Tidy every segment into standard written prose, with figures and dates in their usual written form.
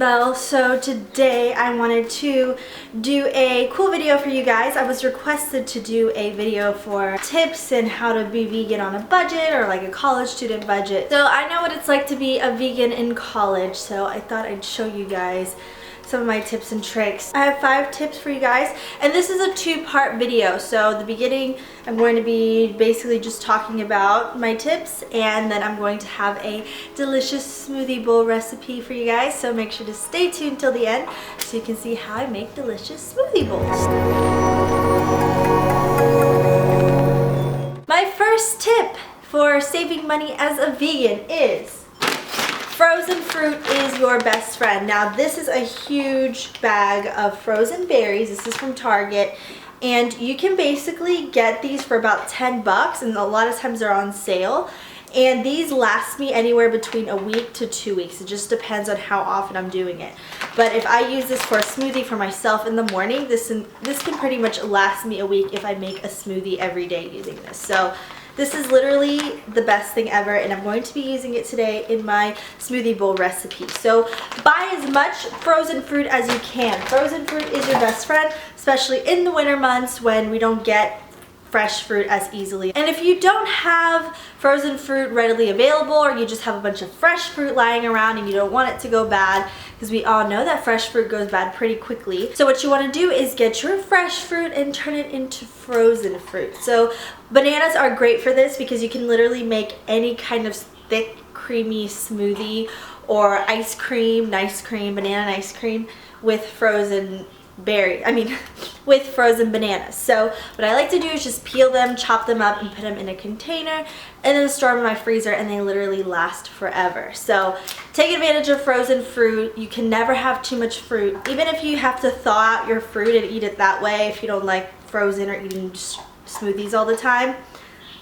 Bell. So today I wanted to do a cool video for you guys. I was requested to do a video for tips and how to be vegan on a budget, or like a college student budget. So I know what it's like to be a vegan in college, so I thought I'd show you guys some of my tips and tricks. I have 5 tips for you guys, and this is a 2-part video. So the beginning, I'm going to be basically just talking about my tips, and then I'm going to have a delicious smoothie bowl recipe for you guys. So make sure to stay tuned till the end so you can see how I make delicious smoothie bowls. My first tip for saving money as a vegan is frozen fruit is your best friend. Now this is a huge bag of frozen berries. This is from Target, and you can basically get these for about 10 bucks, and a lot of times they're on sale. And these last me anywhere between a week to 2 weeks. It just depends on how often I'm doing it. But if I use this for a smoothie for myself in the morning, this can pretty much last me a week if I make a smoothie every day using this. So this is literally the best thing ever, and I'm going to be using it today in my smoothie bowl recipe. So buy as much frozen fruit as you can. Frozen fruit is your best friend, especially in the winter months when we don't get fresh fruit as easily. And if you don't have frozen fruit readily available, or you just have a bunch of fresh fruit lying around and you don't want it to go bad, because we all know that fresh fruit goes bad pretty quickly. So what you want to do is get your fresh fruit and turn it into frozen fruit. So bananas are great for this because you can literally make any kind of thick, creamy smoothie, or ice cream, banana ice cream with frozen with frozen bananas. So what I like to do is just peel them, chop them up, and put them in a container, and then store them in my freezer, and they literally last forever. So take advantage of frozen fruit. You can never have too much fruit. Even if you have to thaw out your fruit and eat it that way, if you don't like frozen or eating smoothies all the time,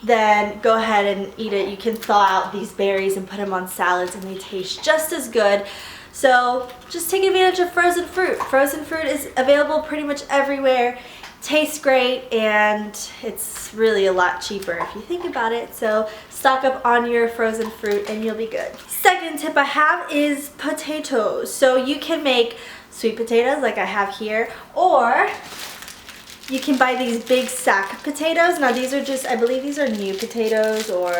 then go ahead and eat it. You can thaw out these berries and put them on salads, and they taste just as good. So just take advantage of frozen fruit. Frozen fruit is available pretty much everywhere. Tastes great, and it's really a lot cheaper if you think about it. So stock up on your frozen fruit and you'll be good. Second tip I have is potatoes. So you can make sweet potatoes like I have here, or you can buy these big sack potatoes. Now these are just, I believe these are new potatoes, or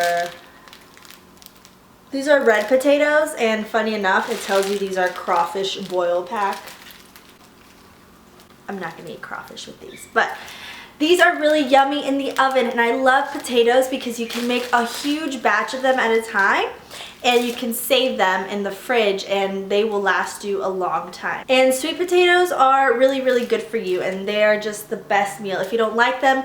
these are red potatoes, and funny enough, it tells you these are crawfish boil pack. I'm not gonna eat crawfish with these, but these are really yummy in the oven, and I love potatoes because you can make a huge batch of them at a time, and you can save them in the fridge and they will last you a long time. And sweet potatoes are really, really good for you, and they are just the best meal. If you don't like them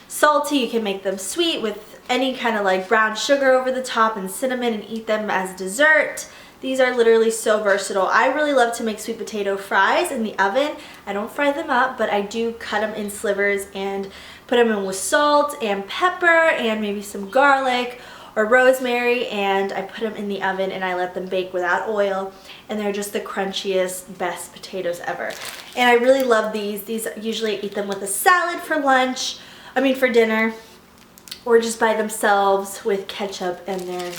salty, you can make them sweet with any kind of like brown sugar over the top and cinnamon, and eat them as dessert. These are literally so versatile. I really love to make sweet potato fries in the oven. I don't fry them up, but I do cut them in slivers and put them in with salt and pepper and maybe some garlic or rosemary, and I put them in the oven and I let them bake without oil, and they're just the crunchiest, best potatoes ever. And I really love these. These usually I eat them with a salad for lunch, for dinner, or just by themselves with ketchup, and they're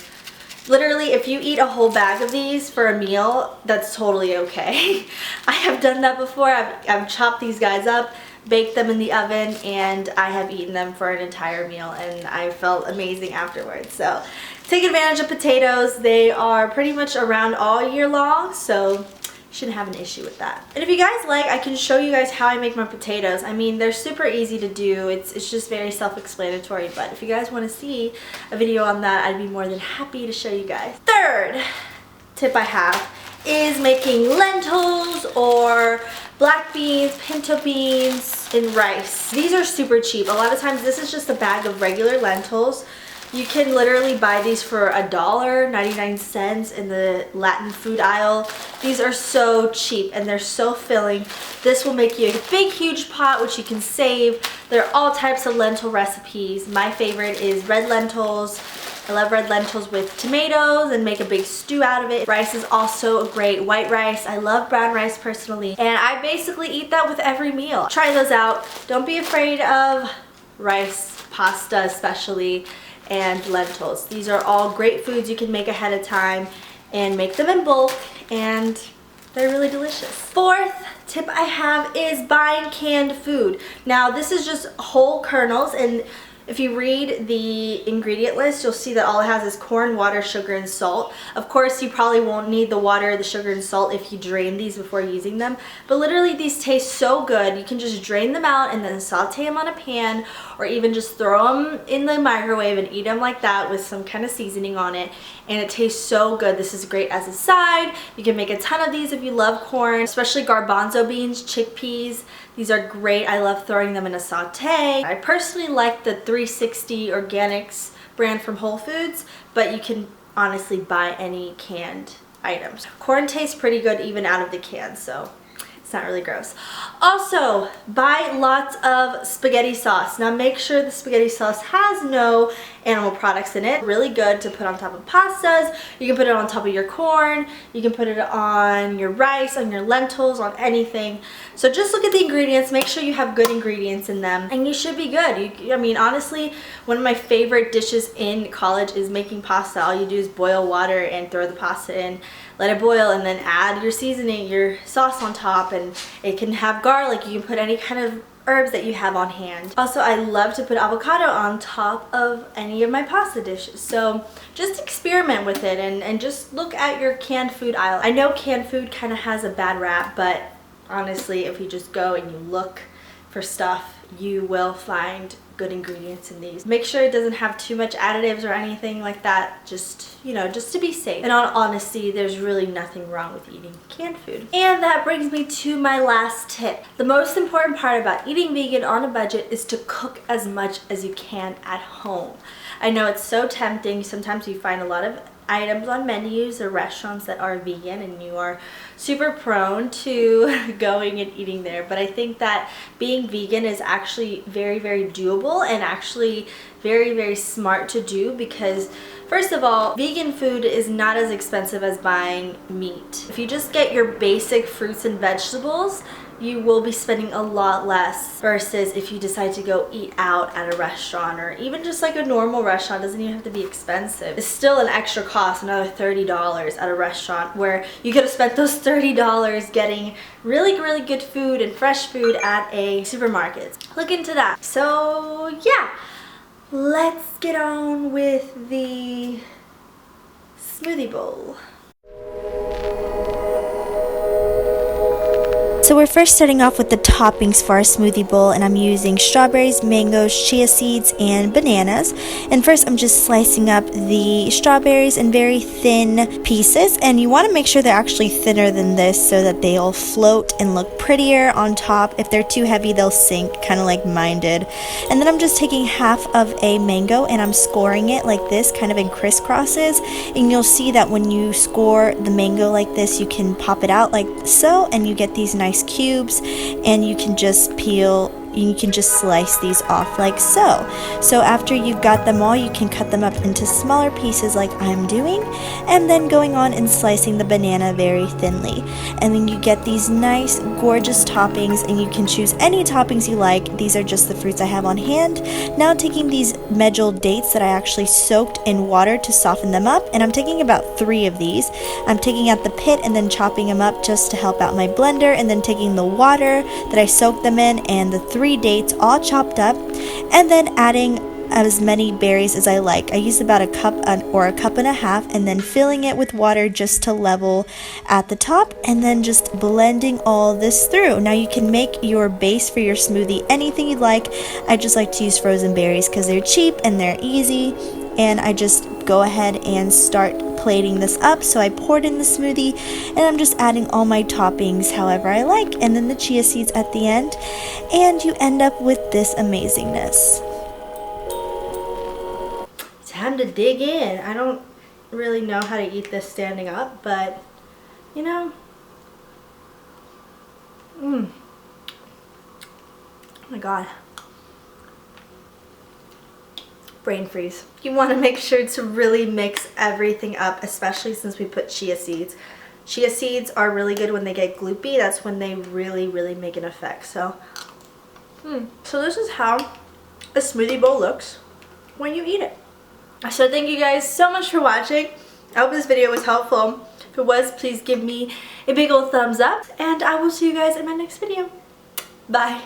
literally, if you eat a whole bag of these for a meal, that's totally okay. I have done that before. I've chopped these guys up, baked them in the oven, and I have eaten them for an entire meal, and I felt amazing afterwards. So take advantage of potatoes. They are pretty much around all year long, so shouldn't have an issue with that. And if you guys like, I can show you guys how I make my potatoes. They're super easy to do. It's just very self-explanatory, but if you guys want to see a video on that, I'd be more than happy to show you guys. Third tip I have is making lentils or black beans, pinto beans, and rice. These are super cheap. A lot of times this is just a bag of regular lentils. You can literally buy these for $1.99 in the Latin food aisle. These are so cheap and they're so filling. This will make you a big, huge pot, which you can save. There are all types of lentil recipes. My favorite is red lentils. I love red lentils with tomatoes and make a big stew out of it. Rice is also a great. White rice. I love brown rice personally, and I basically eat that with every meal. Try those out. Don't be afraid of rice, pasta especially, and lentils. These are all great foods you can make ahead of time and make them in bulk and They're really delicious. Fourth tip I have is buying canned food. Now this is just whole kernels, and if you read the ingredient list, you'll see that all it has is corn, water, sugar, and salt. Of course, you probably won't need the water, the sugar, and salt if you drain these before using them. But literally, these taste so good. You can just drain them out and then saute them on a pan, or even just throw them in the microwave and eat them like that with some kind of seasoning on it. And it tastes so good. This is great as a side. You can make a ton of these if you love corn, especially garbanzo beans, chickpeas. These are great. I love throwing them in a saute. I personally like the 360 Organics brand from Whole Foods, but you can honestly buy any canned items. Corn tastes pretty good even out of the can, so it's not really gross. Also, buy lots of spaghetti sauce. Now make sure the spaghetti sauce has no animal products in it. Really good to put on top of pastas. You can put it on top of your corn. You can put it on your rice, on your lentils, on anything. So just look at the ingredients. Make sure you have good ingredients in them, and you should be good. I mean, honestly, one of my favorite dishes in college is making pasta. All you do is boil water and throw the pasta in, let it boil, and then add your seasoning, your sauce on top, and it can have garlic. You can put any kind of herbs that you have on hand. Also, I love to put avocado on top of any of my pasta dishes. So just experiment with it and just look at your canned food aisle. I know canned food kind of has a bad rap, but honestly, if you just go and you look for stuff, you will find good ingredients in these. Make sure it doesn't have too much additives or anything like that, just, you know, just to be safe. And in honesty, there's really nothing wrong with eating canned food. And that brings me to my last tip. The most important part about eating vegan on a budget is to cook as much as you can at home. I know it's so tempting. Sometimes you find a lot of items on menus or restaurants that are vegan, and you are super prone to going and eating there. But I think that being vegan is actually very, very doable and actually very, very smart to do, because first of all, vegan food is not as expensive as buying meat. If you just get your basic fruits and vegetables, you will be spending a lot less versus if you decide to go eat out at a restaurant, or even just like a normal restaurant. Doesn't even have to be expensive. It's still an extra cost, another $30 at a restaurant, where you could have spent those $30 getting really, really good food and fresh food at a supermarket. Look into that. So yeah, let's get on with the smoothie bowl. So we're first starting off with the toppings for our smoothie bowl, and I'm using strawberries, mangoes, chia seeds, and bananas. And first I'm just slicing up the strawberries in very thin pieces, and you want to make sure they're actually thinner than this so that they'll float and look prettier on top. If they're too heavy, they'll sink, kind of like mine did. And then I'm just taking half of a mango and I'm scoring it like this, kind of in crisscrosses, and you'll see that when you score the mango like this, you can pop it out like so, and you get these nice cubes, and you can just you can just slice these off like so. So after you've got them all, you can cut them up into smaller pieces like I'm doing, and then going on and slicing the banana very thinly. And then you get these nice gorgeous toppings, and you can choose any toppings you like. These are just the fruits I have on hand. Now taking these medjool dates that I actually soaked in water to soften them up, and I'm taking about 3 of these. I'm taking out the pit and then chopping them up just to help out my blender, and then taking the water that I soaked them in and the 3 dates all chopped up, and then adding as many berries as I like. I use about a cup or a cup and a half, and then filling it with water just to level at the top, and then just blending all this through. Now you can make your base for your smoothie anything you'd like. I just like to use frozen berries because they're cheap and they're easy, and I just go ahead and start plating this up. So I poured in the smoothie, and I'm just adding all my toppings however I like, and then the chia seeds at the end, and you end up with this amazingness. Time to dig in. I don't really know how to eat this standing up, but you know, oh my god, brain freeze. You want to make sure to really mix everything up, especially since we put chia seeds. Chia seeds are really good when they get gloopy. That's when they really, really make an effect. So this is how a smoothie bowl looks when you eat it. So thank you guys so much for watching. I hope this video was helpful. If it was, please give me a big old thumbs up, and I will see you guys in my next video. Bye.